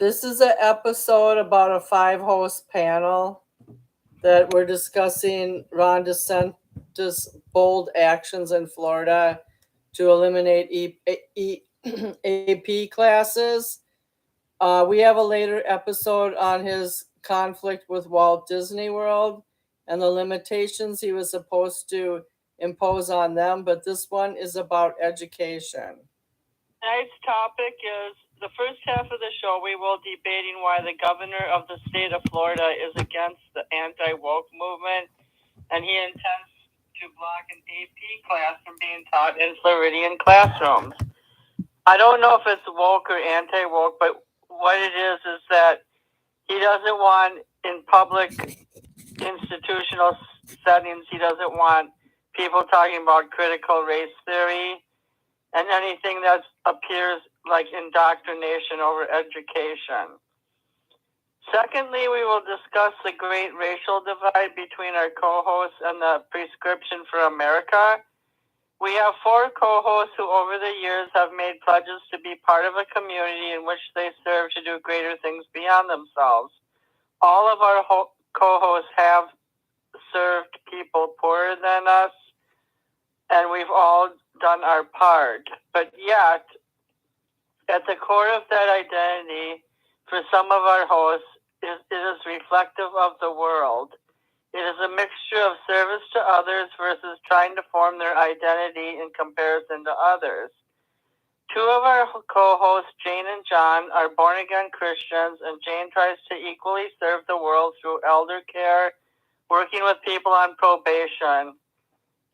This is an episode about a 5-host panel that we're discussing Ron DeSantis' bold actions in Florida to eliminate AP classes. We have a later episode on his conflict with Walt Disney World and the limitations he was supposed to impose on them, but this one is about education. Tonight's topic is the first half of the show. We will be debating why the governor of the state of Florida is against the anti-woke movement, and he intends to block an AP class from being taught in Floridian classrooms. I don't know if it's woke or anti-woke, but what it is that he doesn't want in public institutional settings, he doesn't want people talking about critical race theory and anything that appears like indoctrination over education. Secondly, we will discuss the great racial divide between our co-hosts and the prescription for America. We have 4 co-hosts who over the years have made pledges to be part of a community in which they serve to do greater things beyond themselves. All of our co-hosts have served people poorer than us, and we've all done our part. But yet, at the core of that identity, for some of our hosts, it is reflective of the world. It is a mixture of service to others versus trying to form their identity in comparison to others. 2 of our co-hosts, Jane and Jon, are born-again Christians, and Jane tries to equally serve the world through elder care, working with people on probation,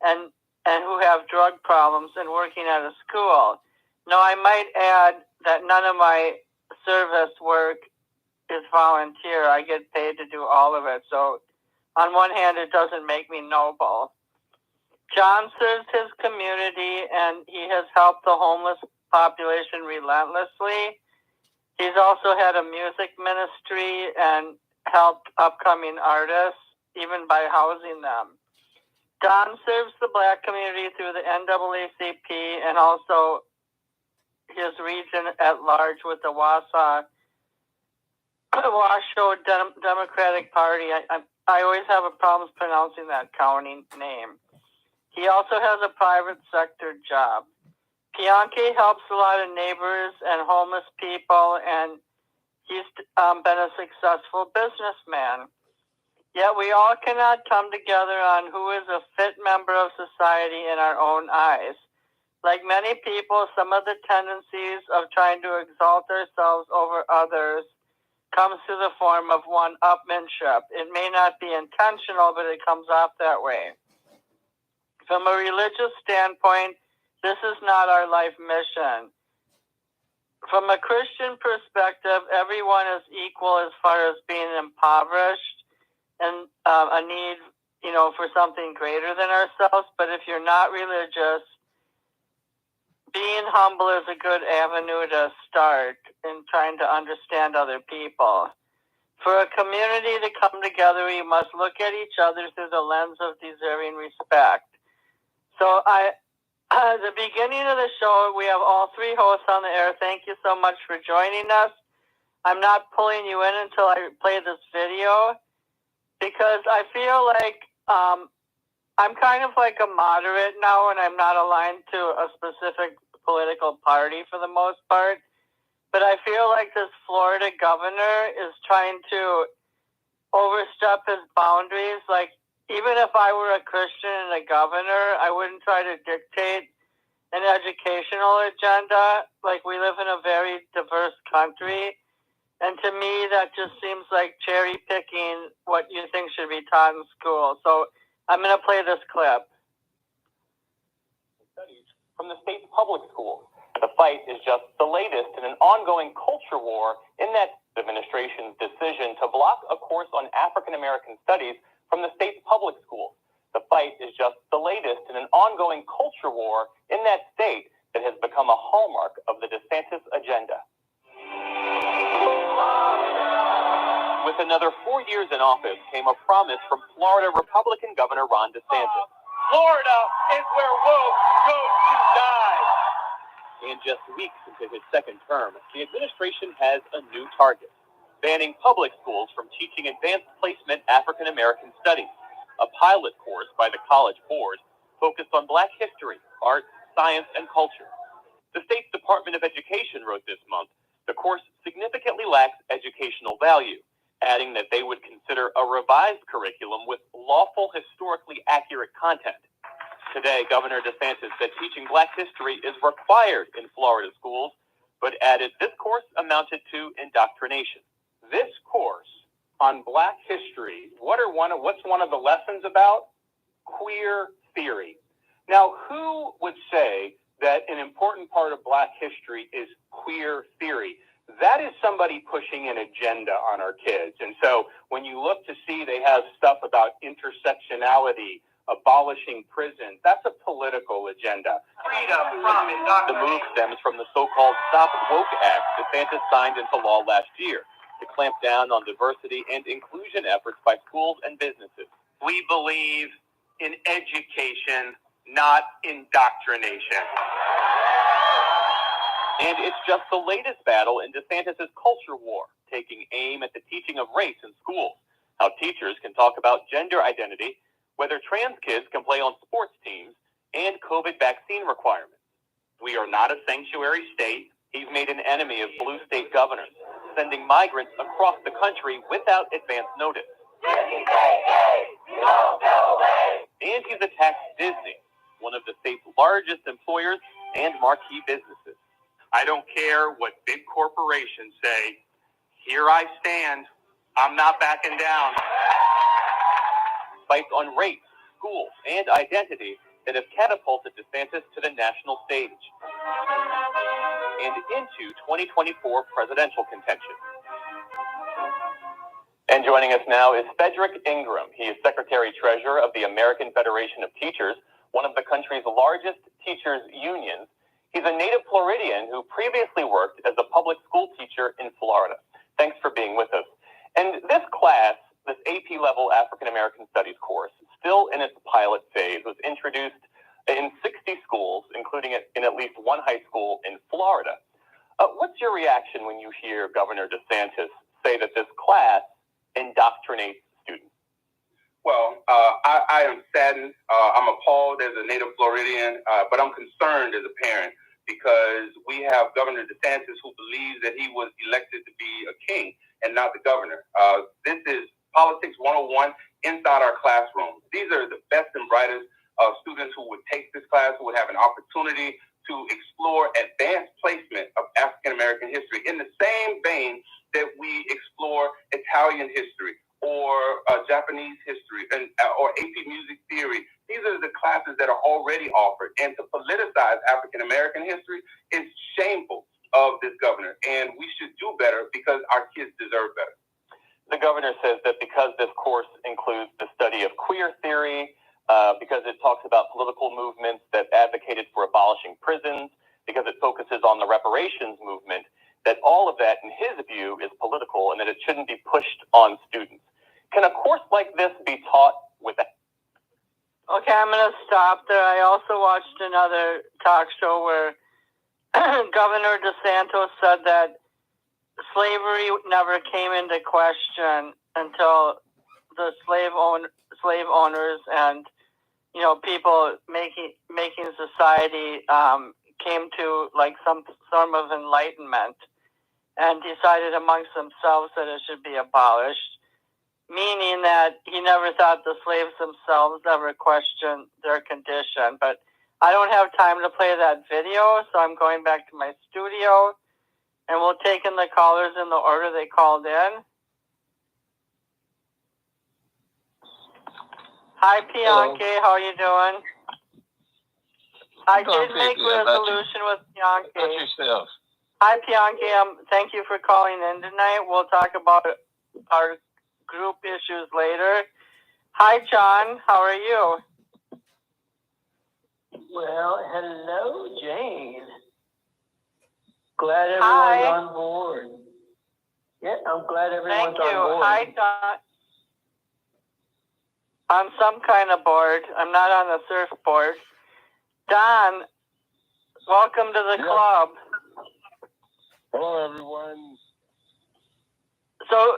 and who have drug problems, and working at a school. Now, I might add that none of my service work is volunteer. I get paid to do all of it. So, on one hand, it doesn't make me noble. Jon serves his community, and he has helped the homeless population relentlessly. He's also had a music ministry and helped upcoming artists, even by housing them. Don serves the Black community through the NAACP and also his region at large with the Wasoe Democratic Party. I always have a problem pronouncing that county name. He also has a private sector job. Pianki helps a lot of neighbors and homeless people, and he's been a successful businessman. Yet we all cannot come together on who is a fit member of society in our own eyes. Like many people, some of the tendencies of trying to exalt ourselves over others comes to the form of upmanship. It may not be intentional, but it comes off that way. From a religious standpoint, this is not our life mission. From a Christian perspective, everyone is equal as far as being impoverished and a need, for something greater than ourselves. But if you're not religious, being humble is a good avenue to start in trying to understand other people. For a community to come together, we must look at each other through the lens of deserving respect. So at the beginning of the show, we have all 3 hosts on the air. Thank you so much for joining us. I'm not pulling you in until I play this video because I feel like I'm kind of like a moderate now, and I'm not aligned to a specific political party for the most part. But I feel like this Florida governor is trying to overstep his boundaries. Like, even if I were a Christian and a governor, I wouldn't try to dictate an educational agenda. Like, we live in a very diverse country. And to me, that just seems like cherry picking what you think should be taught in school. So I'm going to play this clip. Studies from the state's public schools. The fight is just the latest in an ongoing culture war in that administration's decision to block a course on African American studies from the state's public schools. The fight is just the latest in an ongoing culture war in that state that has become a hallmark of the DeSantis agenda. With another 4 years in office came a promise from Florida Republican Governor Ron DeSantis. Florida is where woke goes to die. and just weeks into his second term, the administration has a new target: banning public schools from teaching advanced placement African American studies, a pilot course by the College Board focused on Black history, art, science, and culture. The state's Department of Education wrote this month the course significantly lacks educational value, adding that they would consider a revised curriculum with lawful, historically accurate content. Today, Governor DeSantis said teaching Black history is required in Florida schools, but added this course amounted to indoctrination. This course on Black history, what's one of the lessons about? Queer theory. Now, who would say that an important part of Black history is queer theory? That is somebody pushing an agenda on our kids. And so when you look to see they have stuff about intersectionality, abolishing prisons, that's a political agenda. Freedom from indoctrination. The move stems from the so-called Stop Woke Act DeSantis signed into law last year to clamp down on diversity and inclusion efforts by schools and businesses. We believe in education, not indoctrination. And it's just the latest battle in DeSantis' culture war, taking aim at the teaching of race in schools, how teachers can talk about gender identity, whether trans kids can play on sports teams, and COVID vaccine requirements. We are not a sanctuary state. He's made an enemy of blue state governors, sending migrants across the country without advance notice. And he's attacked Disney, one of the state's largest employers and marquee businesses. I don't care what big corporations say. Here I stand. I'm not backing down. Fights on race, schools, and identity that have catapulted DeSantis to the national stage and into 2024 presidential contention. And joining us now is Frederick Ingram. He is Secretary-Treasurer of the American Federation of Teachers, one of the country's largest teachers' unions. He's a native Floridian who previously worked as a public school teacher in Florida. Thanks for being with us. And this class, this AP-level African-American Studies course, still in its pilot phase, was introduced in 60 schools, including in at least one high school in Florida. What's your reaction when you hear Governor DeSantis say that this class indoctrinates students? Well, I am saddened. I'm appalled as a native Floridian, but I'm concerned as a parent because we have Governor DeSantis who believes that he was elected to be a king and not the governor. This is politics 101 inside our classrooms. These are the best and brightest students who would take this class, who would have an opportunity to explore advanced placement of African-American history in the same vein that we explore Italian history or Japanese history or AP music theory. These are the classes that are already offered. And to politicize African-American history is shameful of this governor. And we should do better because our kids deserve better. The governor says that because this course includes the study of queer theory, because it talks about political movements that advocated for abolishing prisons, because it focuses on the reparations movement, that all of that, in his view, is political and that it shouldn't be pushed on students. Can a course like this be taught with that? Okay, I'm going to stop there. I also watched another talk show where Governor DeSantis said that slavery never came into question until the slave owners and people making society came to like some form of enlightenment and decided amongst themselves that it should be abolished, meaning that he never thought the slaves themselves ever questioned their condition. But I don't have time to play that video, so I'm going back to my studio, and we'll take in the callers in the order they called in. Hi, Pianki. Hello. How are you doing? I did make a resolution with Pianki. About yourself. Hi, Pianki. Thank you for calling in tonight. We'll talk about our group issues later. Hi, Jon. How are you? Well, hello, Jane. Glad everyone's on board. Yeah, I'm glad everyone's Thank you. on board. Hi, Jon. On some kind of board. I'm not on the surfboard. Don, Welcome to the club. Hello, everyone. So,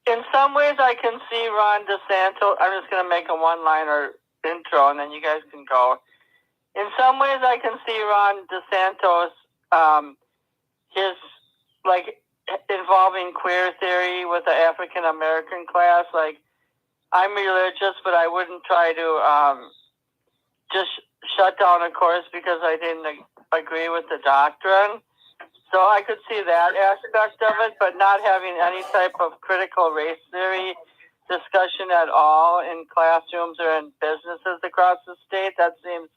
in some ways, I can see Ron DeSantis. I'm just going to make a one-liner intro, and then you guys can go. In some ways, I can see Ron DeSantis, his, like, involving queer theory with the African American class. Like, I'm religious, but I wouldn't try to just shut down a course because I didn't agree with the doctrine. So I could see that aspect of it, but not having any type of critical race theory discussion at all in classrooms or in businesses across the state. That seems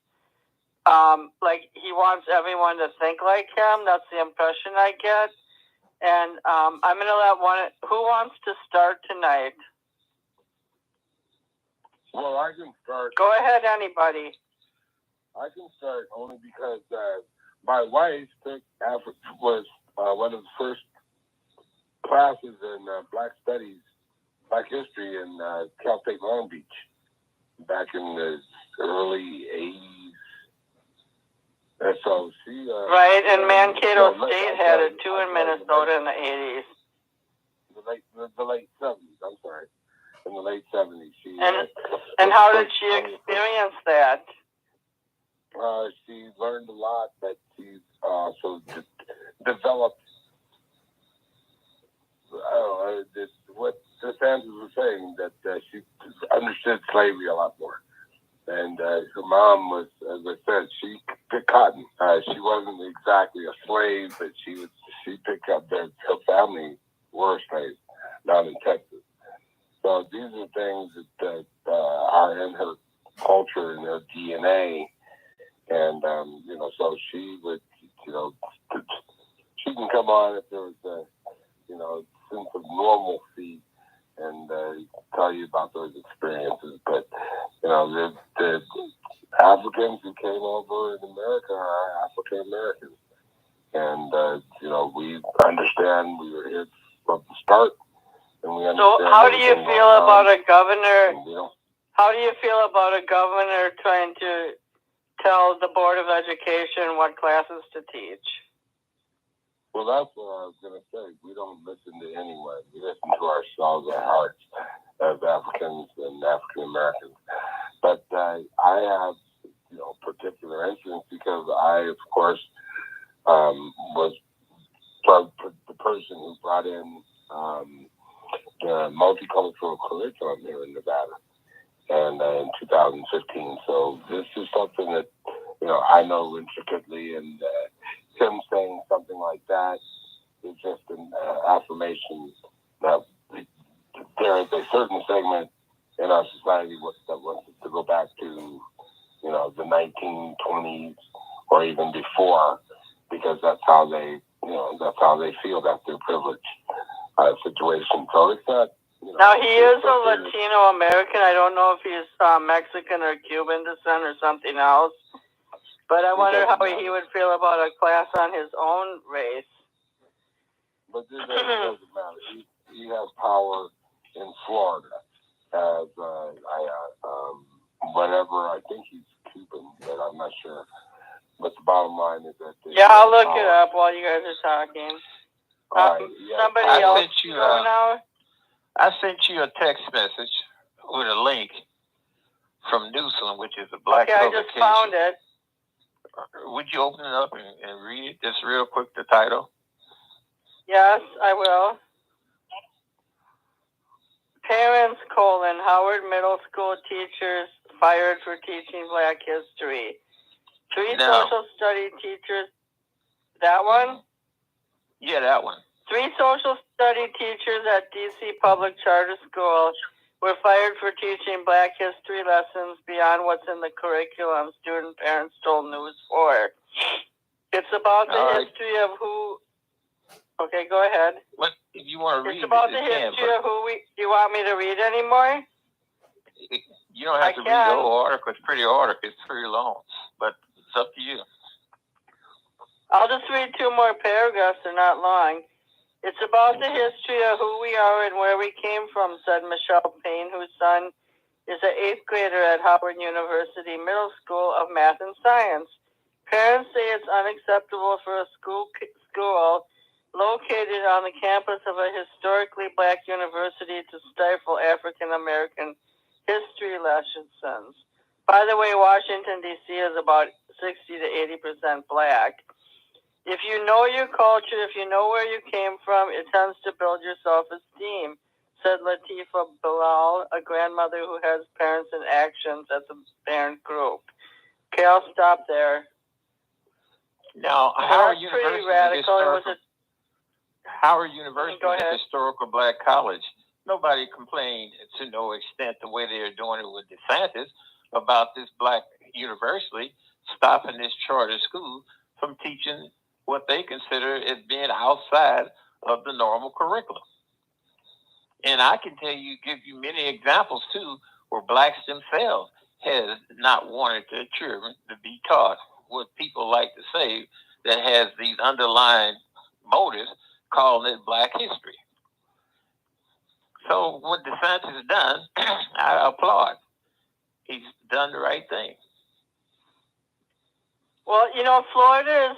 like he wants everyone to think like him. That's the impression I get. And I'm going to let one. Who wants to start tonight? Well, I can start. Go ahead, anybody. I can start only because my wife was one of the first classes in Black Studies, Black History in Cal State Long Beach back in the early 80s. And so she... right, and Mankato State had it too in Minnesota in the 80s. The late 70s, I'm sorry. In the late 70s. And how did she experience that? She learned a lot, but she also developed, what DeSantis was saying, that she understood slavery a lot more. And her mom was, as I said, she picked cotton. She wasn't exactly a slave, but she picked up her family were slaves down in Texas. So these are things that are in her culture and her DNA. And, so she would, she can come on if there was a, sense of normalcy and tell you about those experiences. But, the Africans who came over in America are African Americans. And, we understand we were here from the start. And we understand. So how do you feel about a governor? How do you feel about a governor trying to tell the Board of Education what classes to teach? Well, that's what I was going to say. We don't listen to anyone. We listen to ourselves, our hearts, as Africans and African Americans. But I have, particular interest because I, of course, was the person who brought in the multicultural curriculum here in Nevada, and in 2015. So this is something that I know intricately, and him saying something like that is just an affirmation that there is a certain segment in our society that wants to go back to the 1920s or even before, because that's how they feel that they're privileged situation. So it's not. Now he is a Latino American. I don't know if he's Mexican or Cuban descent or something else. But I wonder how he would feel about a class on his own race. But this doesn't matter. He has power in Florida as whatever. I think he's Cuban, but I'm not sure. But the bottom line is that. Yeah, I'll look it up while you guys are talking. Somebody else I sent you a text message with a link from Newsom, which is a black publication. I just found it. Would you open it up and read it just real quick, the title? Yes, I will. Parents, Howard Middle School teachers fired for teaching Black history. 3 social study teachers. That one? Yeah, that one. 3 social study teachers at D.C. Public Charter School were fired for teaching Black history lessons beyond what's in the curriculum student parents told News 4. It's about the history of who... Okay, go ahead. What, if you want to read it's about the history of who we... Do you want me to read anymore? You don't have to read the whole article. It's pretty long, but it's up to you. I'll just read 2 more paragraphs. They're not long. It's about the history of who we are and where we came from, said Michelle Payne, whose son is an 8th grader at Howard University Middle School of Math and Science. Parents say it's unacceptable for a school located on the campus of a historically black university to stifle African American history lessons. By the way, Washington, D.C. is about 60 to 80% black. If you know your culture, if you know where you came from, it tends to build your self-esteem, said Latifa Bilal, a grandmother who has parents in actions at the parent group. Okay, I'll stop there. Now, Howard University is a historical black college. Nobody complained to no extent the way they're doing it with DeSantis about this black university stopping this charter school from teaching what they consider as being outside of the normal curriculum. And I can give you many examples too, where blacks themselves has not wanted their children to be taught what people like to say that has these underlying motives, calling it black history. So what DeSantis has done, I applaud. He's done the right thing. Well, you know, Florida,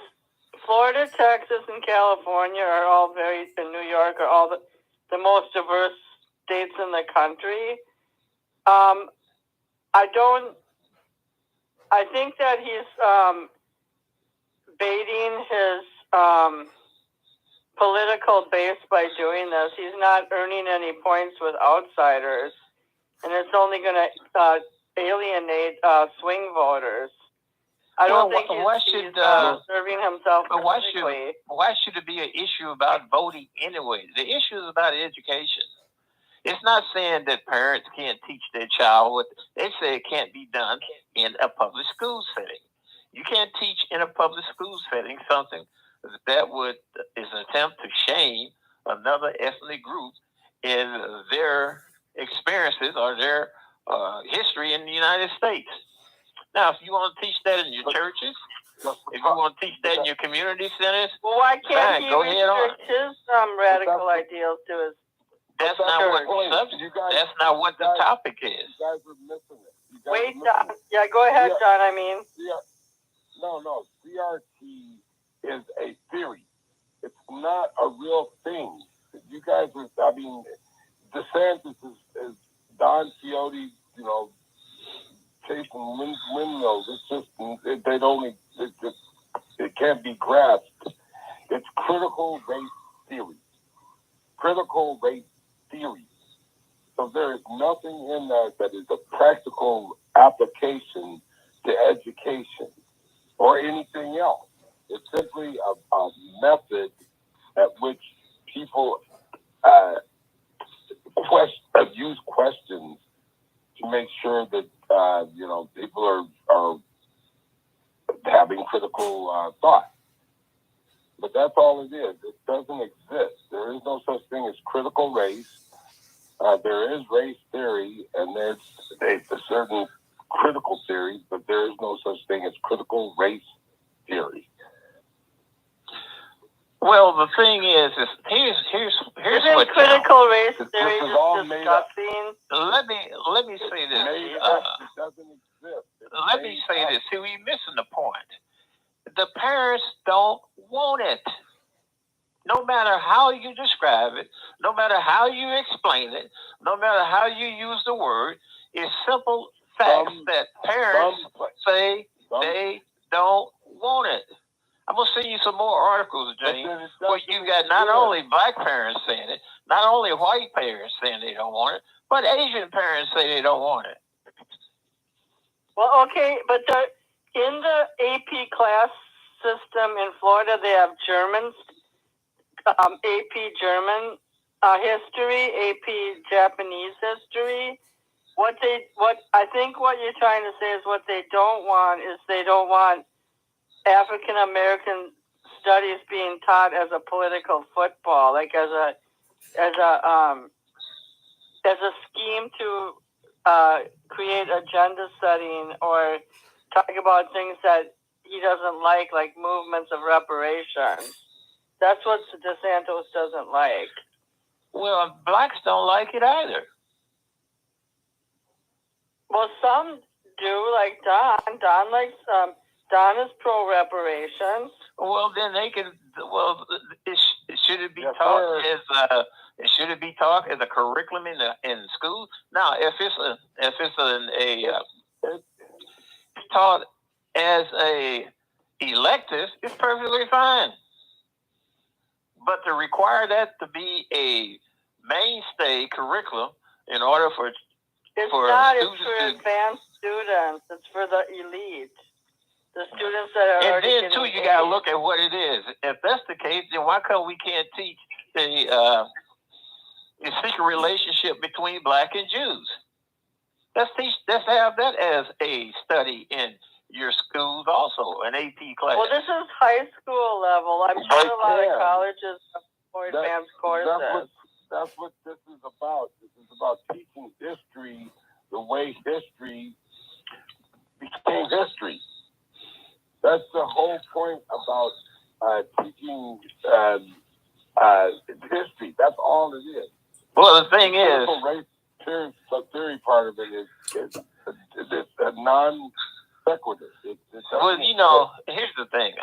Texas, and California are all and New York are all the most diverse states in the country. I think that he's baiting his political base by doing this. He's not earning any points with outsiders, and it's only going to alienate swing voters. I don't think he's serving himself politically. Why should it be an issue about voting anyway? The issue is about education. It's not saying that parents can't teach their child what they say it can't be done in a public school setting. You can't teach in a public school setting something that is an attempt to shame another ethnic group in their experiences or their history in the United States. Now, if you want to teach that in your churches, if you want to teach that in your community centers, well, why can't he restrict his radical ideals to his? That's not what the topic is. You guys are missing it. Wait, John. Yeah, go ahead, John. I mean, no. CRT is a theory. It's not a real thing. You guys are. I mean, DeSantis is Don Quixote. You know, chasing windmills. It's just it can't be grasped. It's critical race theory. Critical race theory. So there is nothing in that is a practical application to education or anything else. It's simply a method at which people use questions to make sure that people are having critical thought. But that's all it is. It doesn't exist. There is no such thing as critical race. There is race theory, and there's a certain critical theory, but there is no such thing as critical race theory. Well, the thing is here's what critical race theory is disgusting. Let me say this. It doesn't exist. Let me say this. See, we're missing the point. The parents don't want it. No matter how you describe it, no matter how you explain it, no matter how you use the word, it's simple facts that parents say they don't want it. I'm going to send you some more articles, Jane, where you got not only black parents saying it, not only white parents saying they don't want it, but Asian parents say they don't want it. Well, okay, but in the AP class system in Florida, they have Germans, AP German history, AP Japanese history. What I think what you're trying to say is what they don't want is they don't want African American studies being taught as a political football, like as a scheme to create agenda setting or talk about things that he doesn't like movements of reparations. That's what DeSantis doesn't like. Well, blacks don't like it either. Well, some do, like Don. Don likes Don is pro reparations. Well, then they can. Well, should it be Yes, taught should it be taught as a curriculum in school? Now, if it's taught as a elective, it's perfectly fine. But to require that to be a mainstay curriculum in order for It's not. It's students for to, advanced students. It's for the elite. The students that are and already then getting too, you paid. got to look at what it is. If that's the case, then why come we can't teach the secret relationship between black and Jews? Let's have that as a study in your schools, also an AP class. Well, this is high school level. I'm sure a lot of colleges have more advanced courses. That's what this is about. This is about teaching history the way history became history. That's the whole point about teaching history. That's all it is. Well, the thing is, the theory part of it is a non sequitur. Well, you know, here's the thing.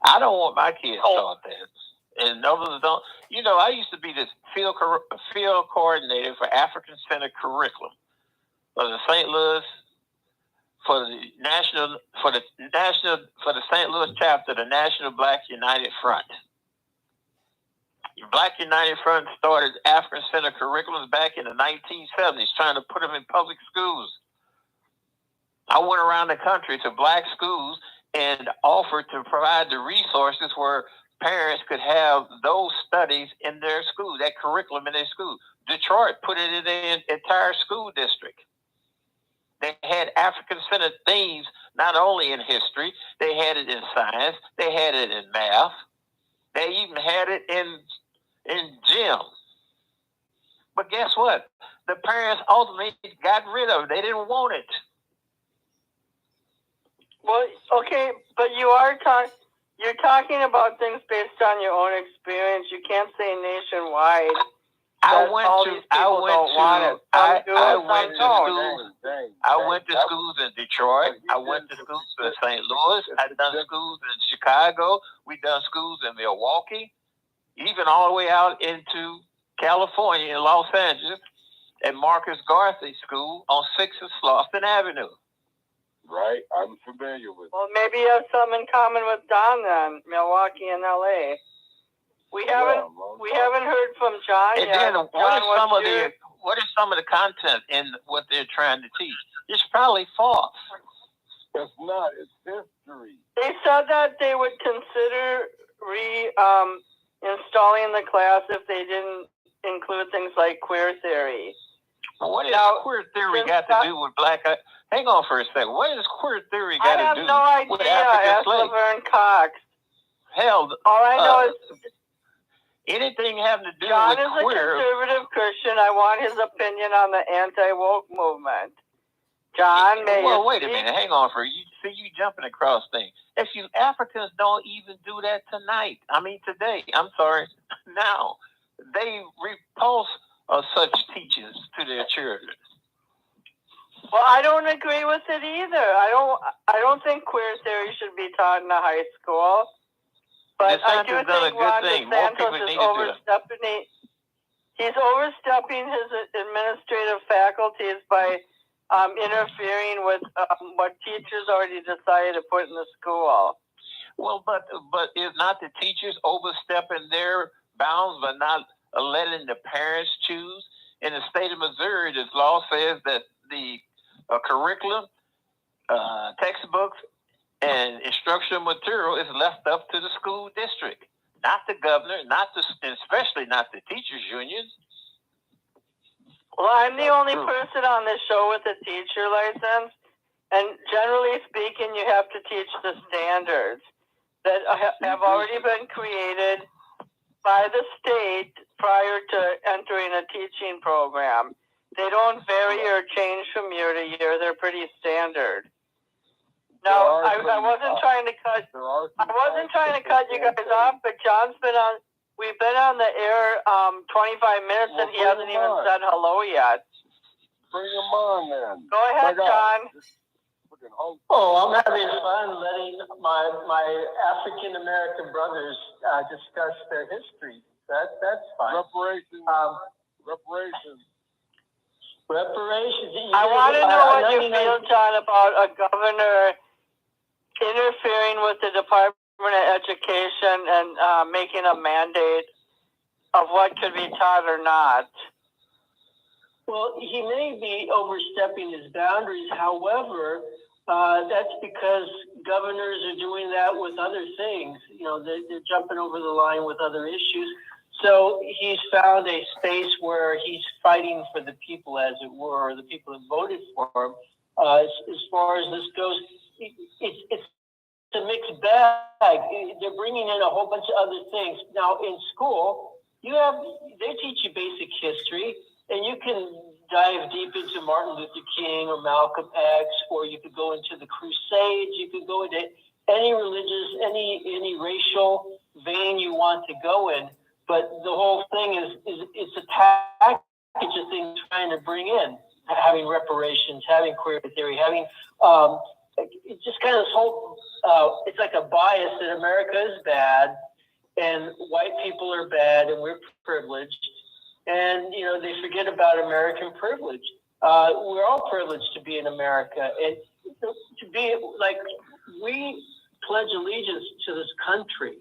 I don't want my kids taught that, and others don't. You know, I used to be this field coordinator for African Center curriculum for the St. Louis, for the St. Louis chapter, the National Black United Front. Black United Front started African Center curriculums back in the 1970s, trying to put them in public schools. I went around the country to black schools and offered to provide the resources where parents could have those studies in their school, that curriculum in their school. Detroit put it in their entire school district. They had African-centered themes, not only in history, they had it in science, they had it in math, they even had it in gym. But guess what? The parents ultimately got rid of it. They didn't want it. Well, okay, but you're talking about things based on your own experience. You can't say nationwide. I went to schools in Detroit. I went to schools in St. Louis. I've done schools in Chicago. We've done schools in Milwaukee, even all the way out into California in Los Angeles at Marcus Garvey School on 6th and Slauson Avenue. Right, I'm familiar with. Well, maybe you have something in common with Don then, Milwaukee and LA. We haven't heard from John and yet. Then what is some of the content in what they're trying to teach? It's probably false. It's not. It's history. They said that they would consider installing the class if they didn't include things like queer theory. What is queer theory got to do with black? Hang on for a second. What is queer theory got to do with African slaves? Laverne Cox. Hell, all I know is anything having to do John with queer. John is a conservative Christian. I want his opinion on the anti-woke movement. John, well, wait a minute. Hang on for you. See, you jumping across things. If you Africans don't even do that tonight. I mean, today. I'm sorry. Now they repulse such teachings to their children. Well, I don't agree with it either. I don't think queer theory should be taught in a high school. But I do think Ron DeSantis is overstepping. He's overstepping his administrative faculties by interfering with what teachers already decided to put in the school. Well, but is not the teachers overstepping their bounds by not letting the parents choose? In the state of Missouri, this law says that the curriculum, textbooks, and instructional material is left up to the school district, not the governor, especially not the teachers' unions. Well, I'm the only person on this show with a teacher license, and generally speaking, you have to teach the standards that have already been created by the state prior to entering a teaching program. They don't vary or change from year to year. They're pretty standard. Now, I wasn't trying to cut. I wasn't trying to cut you guys off, but John's been on. We've been on the air 25 minutes, and he hasn't even said hello yet. Bring him on, then. Go ahead, John. African host. Oh, I'm having fun letting my African American brothers discuss their history. That's fine. Reparations. Reparations. I want to know what you feel, John, about a governor interfering with the Department of Education and making a mandate of what could be taught or not. Well, he may be overstepping his boundaries. However, that's because governors are doing that with other things. You know, they're jumping over the line with other issues. So he's found a space where he's fighting for the people, as it were, or the people that voted for him. As far as this goes, it's a mixed bag. They're bringing in a whole bunch of other things. Now, in school, they teach you basic history, and you can dive deep into Martin Luther King or Malcolm X, or you could go into the Crusades. You could go into any religious, any racial vein you want to go in. But the whole thing is it's a package of things trying to bring in, having reparations, having queer theory, having it's just kind of this whole. It's like a bias that America is bad, and white people are bad, and we're privileged. And, you know, they forget about American privilege. We're all privileged to be in America. And to be like, we pledge allegiance to this country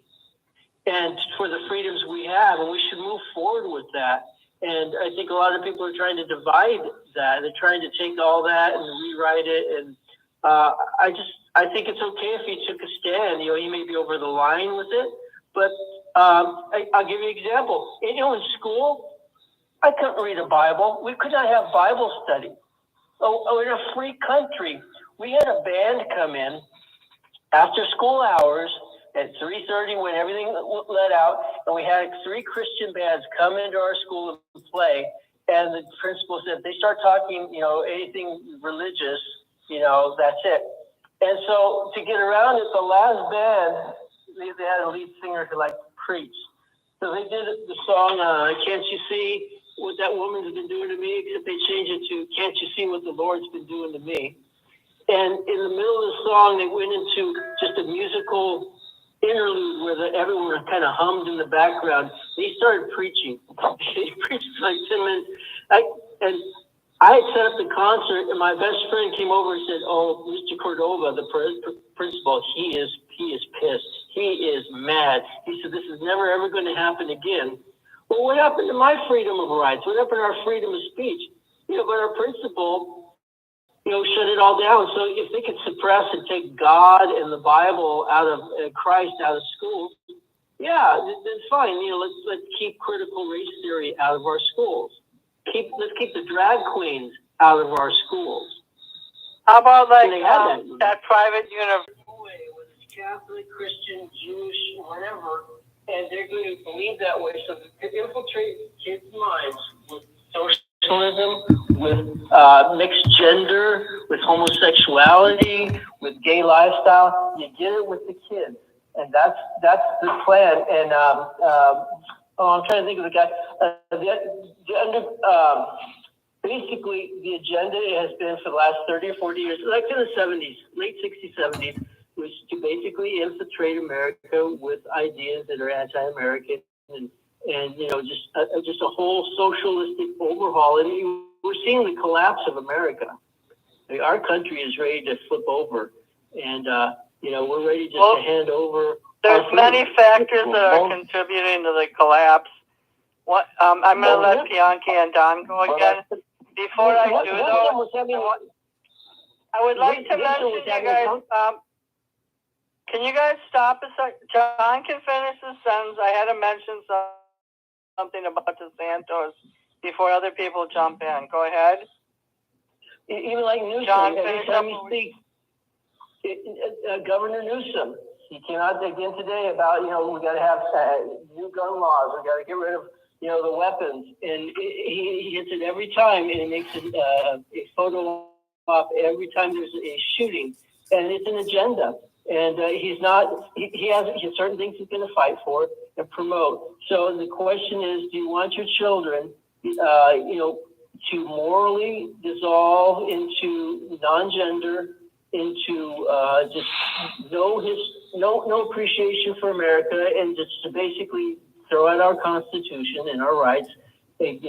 and for the freedoms we have, and we should move forward with that. And I think a lot of people are trying to divide that. They're trying to take all that and rewrite it. And I think it's okay if he took a stand. You know, he may be over the line with it, but I'll give you an example. You know, in school, I couldn't read a Bible. We could not have Bible study. Oh, in a free country, we had a band come in after school hours at 3:30 when everything let out, and we had 3 Christian bands come into our school and play. And the principal said, if they start talking, you know, anything religious, you know, that's it. And so to get around it, the last band, they had a lead singer who liked to preach. So they did the song, Can't You See What That Woman's Been Doing to Me? Except they changed it to Can't You See What the Lord's Been Doing to Me? And in the middle of the song, they went into just a musical interlude where everyone kind of hummed in the background. They started preaching. They preached for like 10 minutes. And I had set up the concert, and my best friend came over and said, "Oh, Mr. Cordova, the principal, he is pissed. He is mad." He said, "This is never ever going to happen again." Well, what happened to my freedom of rights? What happened to our freedom of speech? You know, but our principal, you know, shut it all down. So if they could suppress and take God and the Bible out of Christ out of schools, yeah, that's fine. You know, let's keep critical race theory out of our schools. Let's keep the drag queens out of our schools. How about like that private university? Whether it's Catholic, Christian, Jewish, whatever, and they're going to believe that way. So to infiltrate kids' minds with socialism, with mixed gender, with homosexuality, with gay lifestyle, you get it with the kids, and that's the plan. And I'm trying to think of the guy. Basically, the agenda has been for the last 30 or 40 years, like in the 70s, late 60s, 70s, was to basically infiltrate America with ideas that are anti-American and you know, just a whole socialistic overhaul. And we're seeing the collapse of America. Like, our country is ready to flip over, and you know, we're ready to hand over. There's many factors that are contributing to the collapse. I'm going to let Pianki and Don go again. Before I do, though, I would like to mention you guys. Can you guys stop a sec? John can finish his sentence. I had to mention something about DeSantis before other people jump in. Go ahead. Even like Newsom, John, every time you speak, Governor Newsom, he came out again today about, you know, we got to have new gun laws. We got to get rid of, you know, the weapons. And he hits it every time, and he makes a photo op every time there's a shooting. And it's an agenda. And he has certain things he's going to fight for and promote. So the question is, do you want your children, you know, to morally dissolve into non-gender into just no appreciation for America, and just to basically throw out our Constitution and our rights, and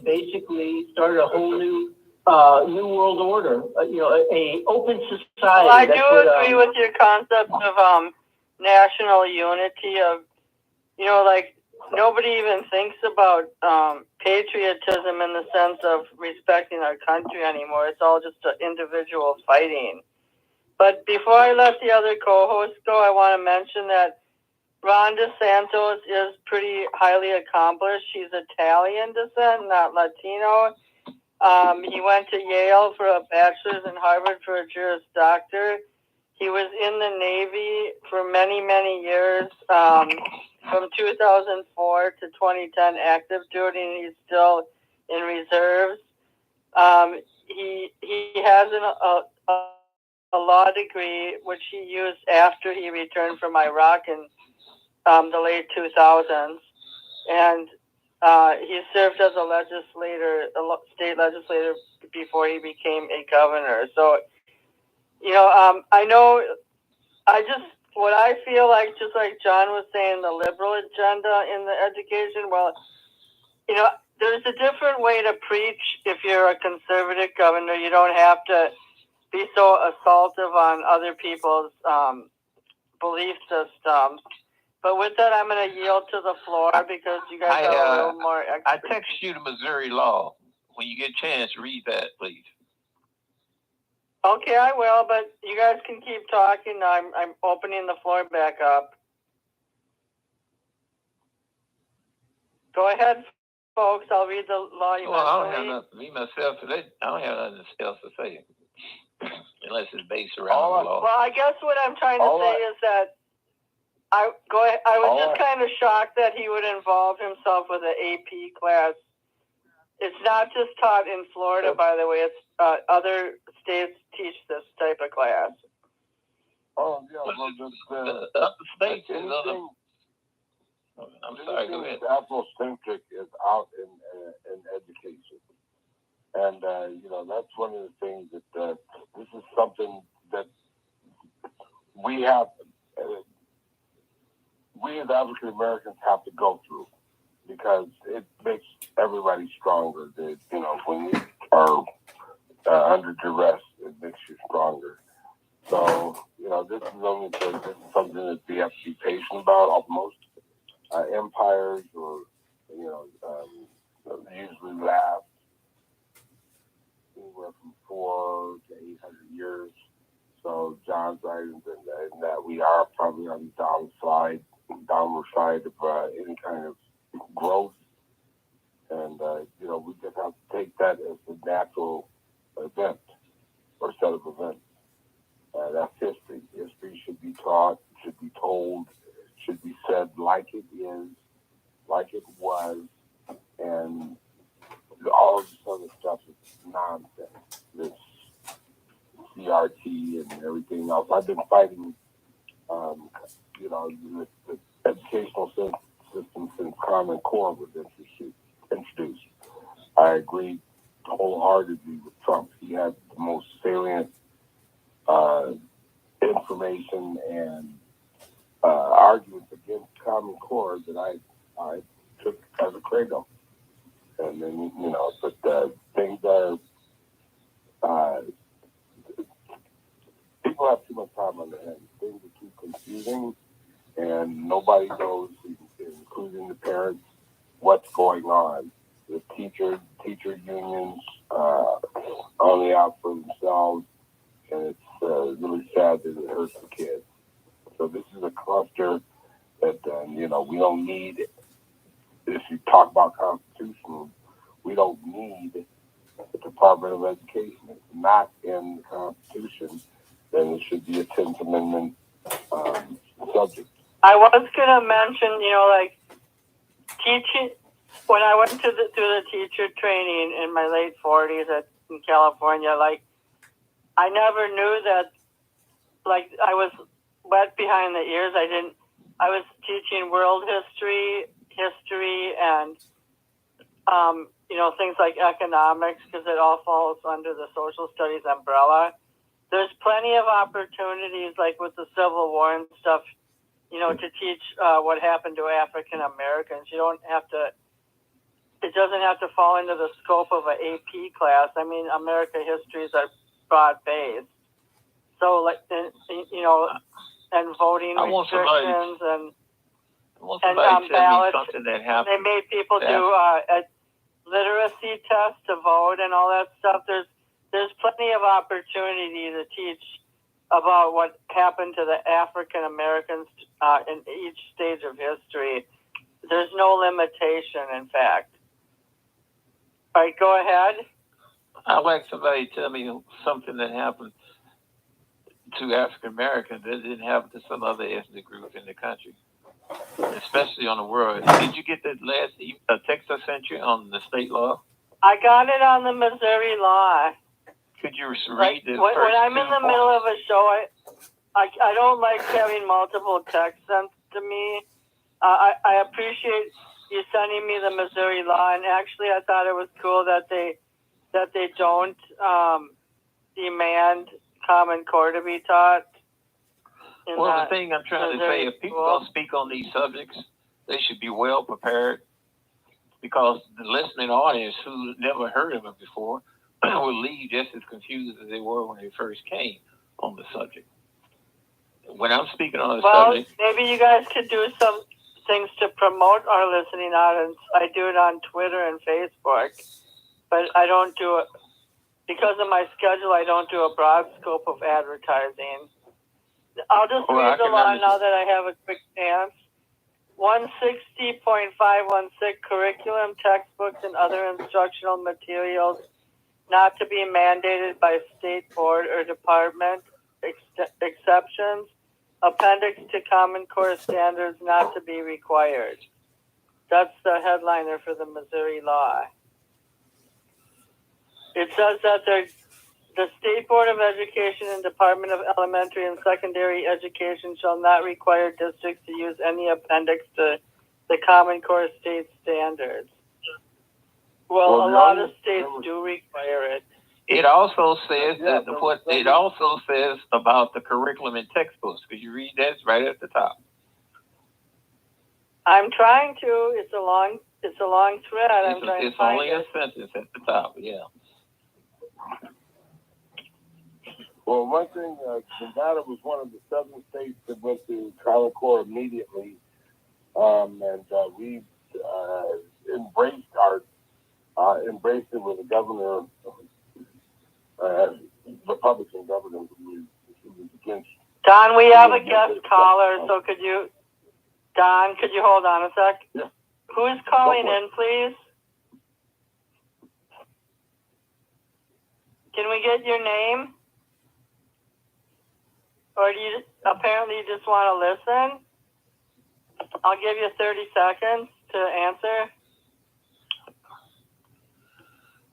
basically start a whole new world order. A open society. Well, I do agree with your concept of national unity. Of like nobody even thinks about patriotism in the sense of respecting our country anymore. It's all just individual fighting. But before I let the other co-hosts go, I want to mention that Ron DeSantis is pretty highly accomplished. He's Italian descent, not Latino. He went to Yale for a bachelor's and Harvard for a Juris Doctor. He was in the Navy for many, many years, from 2004 to 2010 active duty, and he's still in reserves. He has a law degree, which he used after he returned from Iraq in the late 2000s. And he served as a state legislator before he became a governor. So, I know, what I feel like, just like John was saying, the liberal agenda in the education, well, there's a different way to preach if you're a conservative governor. You don't have to be so assaultive on other people's belief systems. But with that, I'm going to yield to the floor because you guys have a little more expert. I text you the Missouri law. When you get a chance, read that, please. Okay, I will, but you guys can keep talking. I'm opening the floor back up. Go ahead, folks. I'll read the law eventually. Well, I don't have nothing. Me, myself, I don't have nothing else to say. Unless it's based around the law. Well, I guess what I'm trying to say is that I was just kind of shocked that he would involve himself with an AP class. It's not just taught in Florida, by the way. It's other states teach this type of class. Oh, yeah. Well, the states is other. I'm sorry, go ahead. Afrocentric is out in education. And, that's one of the things that this is something that we have, we as African Americans have to go through because it makes everybody stronger. That, when you are under duress, it makes you stronger. So, this is something that we have to be patient about. Most empires or, usually last anywhere from 400 to 800 years. So John's right in that we are probably on the downward side of any kind of growth. And, we just have to take that as a natural event or set of events. That's history. History should be taught, should be told, should be said like it is, like it was, and all of this other stuff is nonsense. This CRT and everything else. I've been fighting, the educational system since Common Core was introduced. I agree wholeheartedly with Trump. He had the most salient information and arguments against Common Core that I took as a credo. And then, but things are, people have too much time on their hands. Things are too confusing, and nobody knows, including the parents, what's going on. The teacher unions only out for themselves, and it's really sad that it hurts the kids. So this is a cluster that, we don't need. If you talk about Constitution, we don't need the Department of Education. It's not in the Constitution, then it should be a 10th Amendment subject. I was going to mention, teaching. When I went through the teacher training in my late 40s in California, I never knew that, I was wet behind the ears. I was teaching world history, and, things like economics, because it all falls under the social studies umbrella. there's plenty of opportunities, like with the Civil War and stuff, to teach what happened to African Americans. You don't have to. It doesn't have to fall into the scope of an AP class. I mean, American histories are broad-based. So, and voting restrictions and ballots. Something that happened. They made people do a literacy test to vote and all that stuff. There's plenty of opportunity to teach about what happened to the African Americans in each stage of history. There's no limitation, in fact. All right, go ahead. I'd like somebody to tell me something that happened to African Americans that didn't happen to some other ethnic group in the country, especially on the world. Did you get that last text I sent you on the state law? I got it on the Missouri law. Could you read the when first I'm 2 in the points? middle of a show, I don't like having multiple texts sent to me. I appreciate you sending me the Missouri law, and actually I thought it was cool that they don't demand Common Core to be taught. Well, the thing I'm trying to say, if people don't speak on these subjects, they should be well prepared, because the listening audience who never heard of it before will leave just as confused as they were when they first came on the subject. When I'm speaking on the subject... Well, maybe you guys could do some things to promote our listening audience. I do it on Twitter and Facebook, but I don't do it because of my schedule. I don't do a broad scope of advertising. I'll just read the law now that I have a quick chance. 160.516 curriculum, textbooks, and other instructional materials not to be mandated by state board or department. Exceptions. Appendix to Common Core standards not to be required. That's the headliner for the Missouri law. It says that the State Board of Education and Department of Elementary and Secondary Education shall not require districts to use any appendix to the Common Core state standards. Well, a lot of states do require it. It also says it also says about the curriculum and textbooks. Could you read that? It's right at the top. I'm trying to. It's a long thread. It's only a sentence at the top. Yeah. Well, one thing, Nevada was one of the 7 states that went to Common Core immediately, and we embraced it with a governor. Republican governor who was against. Don, we have a guest caller, so could you hold on a sec? Yeah. Who is calling in, please? Can we get your name? Or do you apparently just want to listen? I'll give you 30 seconds to answer.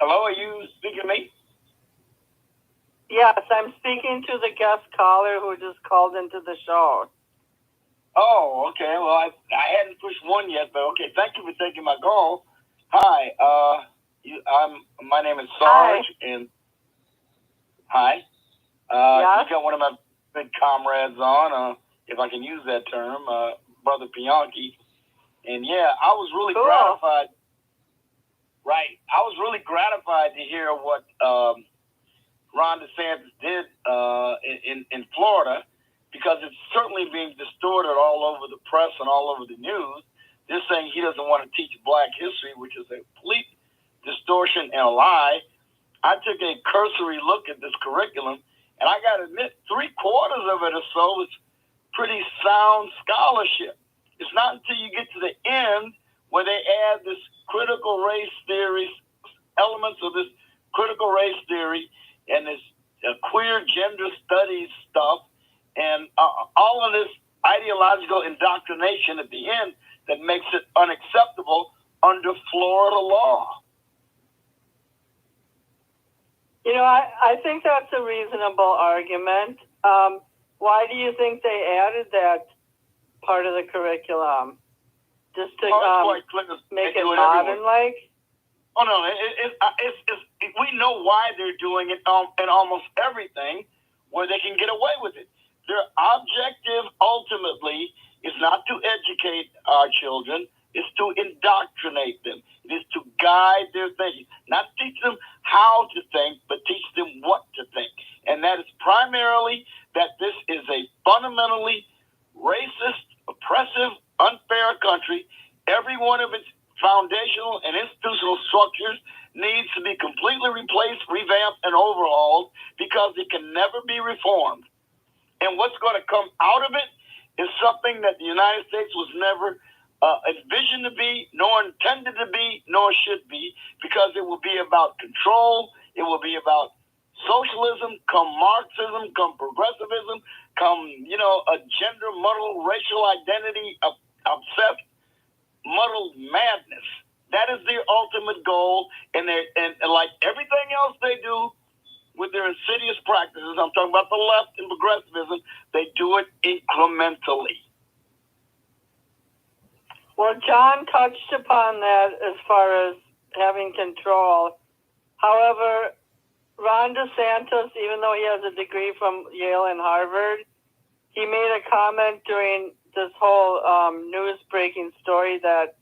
Hello, are you speaking to me? Yes, I'm speaking to the guest caller who just called into the show. Oh, okay. Well, I hadn't pushed 1 yet, but okay. Thank you for taking my call. Hi, my name is Sarge, and hi. Yes? You got one of my big comrades on, if I can use that term, Brother Pianki. And yeah, I was really gratified. Right. I was really gratified to hear what Ron DeSantis did in Florida, because it's certainly being distorted all over the press and all over the news. They're saying he doesn't want to teach Black history, which is a complete distortion and a lie. I took a cursory look at this curriculum, and I got to admit, 3/4 of it or so is pretty sound scholarship. It's not until you get to the end where they add this critical race theory, elements of this critical race theory, and this queer gender studies stuff, and all of this ideological indoctrination at the end that makes it unacceptable under Florida law. You know, I think that's a reasonable argument. Why do you think they added that part of the curriculum? Just to make it modern-like? Oh, no, we know why they're doing it in almost everything. where they can get away with it. Their objective ultimately is not to educate our children, it's to indoctrinate them. It is to guide their thinking, not teach them how to think, but teach them what to think. And that is primarily that this is a fundamentally racist, oppressive, unfair country. Every one of its foundational and institutional structures needs to be completely replaced, revamped, and overhauled because it can never be reformed. And what's going to come out of it is something that the United States was never envisioned to be, nor intended to be, nor should be, because it will be about control. It will be about socialism, come Marxism, come progressivism, come, a gender muddled, racial identity obsessed, muddled madness. That is their ultimate goal. And like everything else they do with their insidious practices, I'm talking about the left and progressivism, they do it incrementally. Well, John touched upon that as far as having control. However, Ron DeSantis, even though he has a degree from Yale and Harvard, he made a comment during this whole news-breaking story that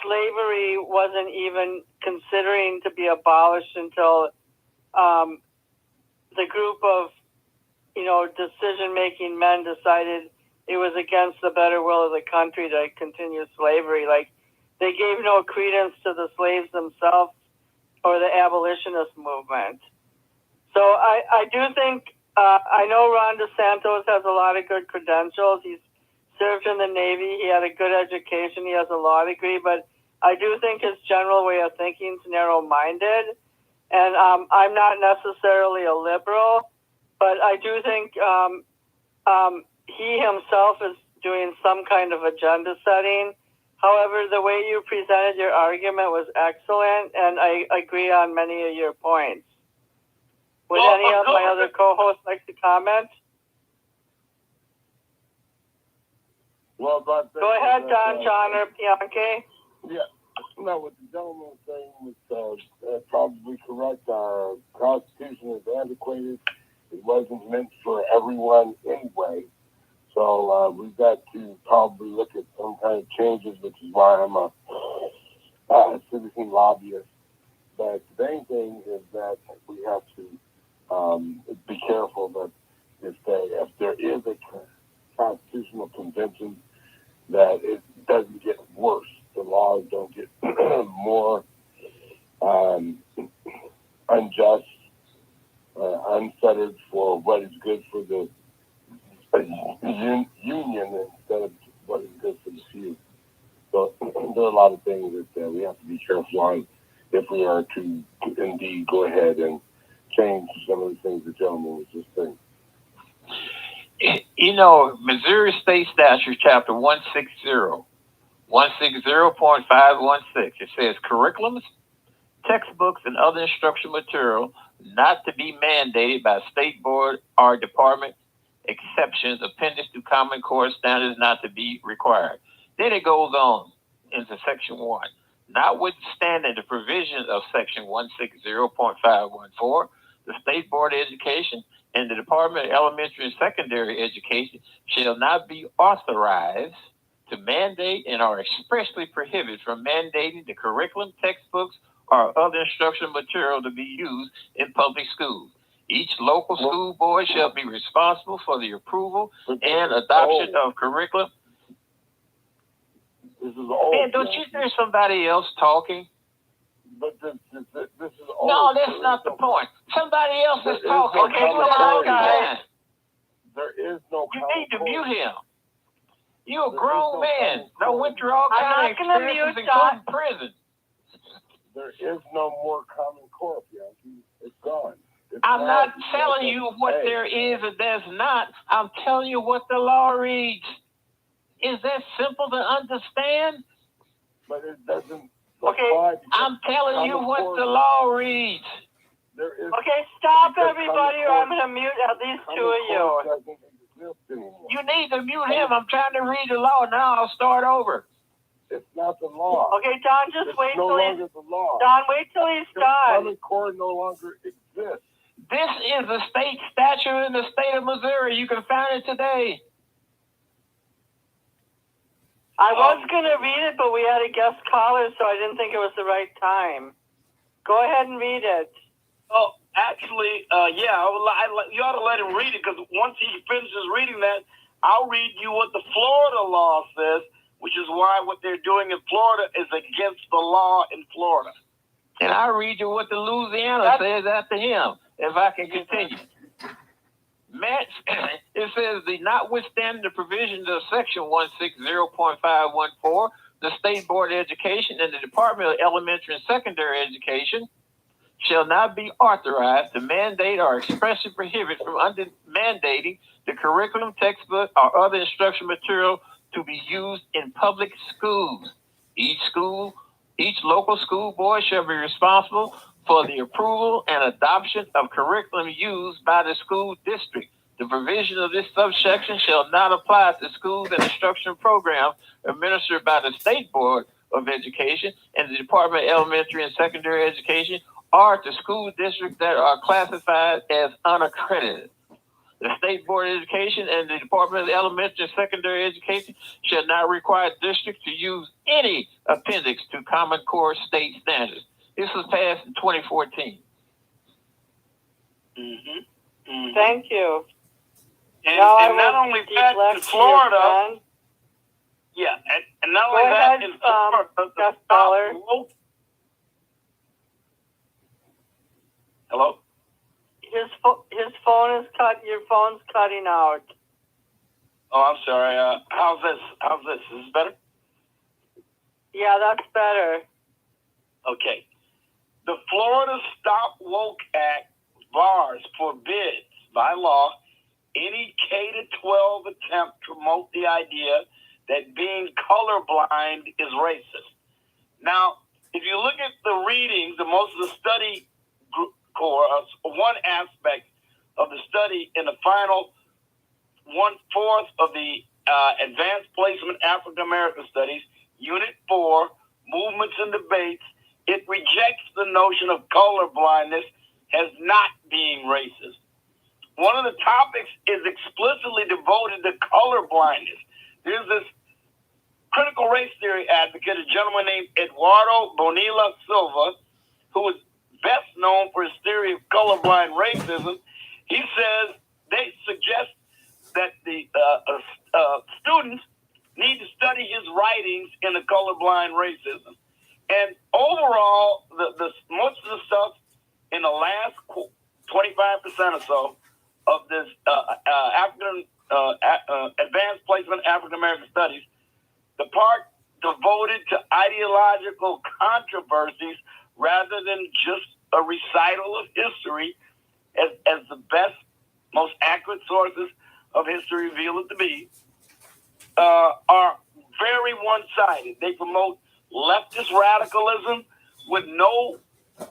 slavery wasn't even considering to be abolished until the group of, decision-making men decided it was against the better will of the country to continue slavery. Like, they gave no credence to the slaves themselves or the abolitionist movement. So I do think, I know Ron DeSantis has a lot of good credentials. He's served in the Navy. He had a good education. He has a law degree. But I do think his general way of thinking is narrow-minded. And I'm not necessarily a liberal, but I do think he himself is doing some kind of agenda setting. However, the way you presented your argument was excellent, and I agree on many of your points. Would any of my other co-hosts like to comment? Well, go ahead, Don, John, or Pianki. Yeah. No, what the gentleman was saying was probably correct. Our Constitution is antiquated. It wasn't meant for everyone anyway. So we've got to probably look at some kind of changes, which is why I'm a citizen lobbyist. But the main thing is that we have to be careful that if there is a constitutional convention, that it doesn't get worse. The laws don't get more unjust, unfettered for what is good for the union instead of what is good for the few. So there are a lot of things that we have to be careful on if we are to indeed go ahead and change some of the things the gentleman was just saying. Missouri State Statute, Chapter 160, 160.516, it says curriculums, textbooks, and other instructional material not to be mandated by state board or department, exceptions, appendix to Common Core standards not to be required. Then it goes on into Section 1. Notwithstanding the provisions of Section 160.514, the State Board of Education and the Department of Elementary and Secondary Education shall not be authorized to mandate and are expressly prohibited from mandating the curriculum, textbooks, or other instructional material to be used in public schools. Each local school board shall be responsible for the approval and adoption of curriculum. This is old. Man, don't you hear somebody else talking? But this is old. No, that's not the point. Somebody else is talking. There is no. You need to mute him. You're a grown man. Now went through all kinds of experiences, including prison. There is no more Common Core, Pianki. It's gone. I'm not telling you what there is or there's not. I'm telling you what the law reads. Is that simple to understand? But it doesn't. Okay, I'm telling you what the law reads. Okay, stop everybody, or I'm going to mute at least two of you. You need to mute him. I'm trying to read the law now. I'll start over. It's not the law. Okay, Don, just wait till he's the law. Don, wait till he's done. Common Core no longer exists. This is a state statute in the state of Missouri. You can find it today. I was going to read it, but we had a guest caller, so I didn't think it was the right time. Go ahead and read it. Oh, actually, yeah, you ought to let him read it, because once he finishes reading that, I'll read you what the Florida law says, which is why what they're doing in Florida is against the law in Florida. And I'll read you what the Louisiana says after him, if I can continue. It says, notwithstanding the provisions of Section 160.514, the State Board of Education and the Department of Elementary and Secondary Education shall not be authorized to mandate or expressly prohibit from mandating the curriculum, textbook, or other instructional material to be used in public schools. Each local school board shall be responsible for the approval and adoption of curriculum used by the school district. The provision of this subsection shall not apply to schools and instructional programs administered by the State Board of Education and the Department of Elementary and Secondary Education, or to school districts that are classified as unaccredited. The State Board of Education and the Department of Elementary and Secondary Education shall not require districts to use any appendix to Common Core state standards. This was passed in 2014. Thank you. And not only that, in Florida, and not only that, in Florida, hello? His phone is cut. Your phone's cutting out. Oh, I'm sorry. How's this? Is this better? Yeah, that's better. Okay. The Florida Stop Woke Act forbids by law any K-12 attempt to promote the idea that being colorblind is racist. Now, if you look at the readings, most of the study core, one aspect of the study in the final 1/4 of the Advanced Placement African American Studies, Unit 4, Movements and Debates, it rejects the notion of colorblindness as not being racist. One of the topics is explicitly devoted to colorblindness. There's this critical race theory advocate, a gentleman named Eduardo Bonilla Silva, who is best known for his theory of colorblind racism. He says they suggest that the students need to study his writings in the colorblind racism. And overall, the most of the stuff in the last 25% or so of this Advanced Placement African American Studies, the part devoted to ideological controversies rather than just a recital of history, as the best, most accurate sources of history reveal it to be, are very one-sided. They promote leftist radicalism with no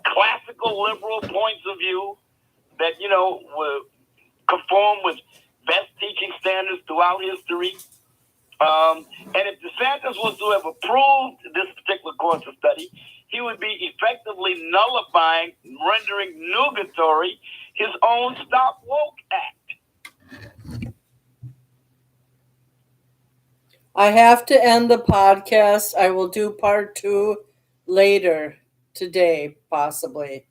classical liberal points of view that, conform with best teaching standards throughout history. And if DeSantis was to have approved this particular course of study, he would be effectively nullifying, rendering nugatory his own Stop Woke Act. I have to end the podcast. I will do part 2 later today, possibly.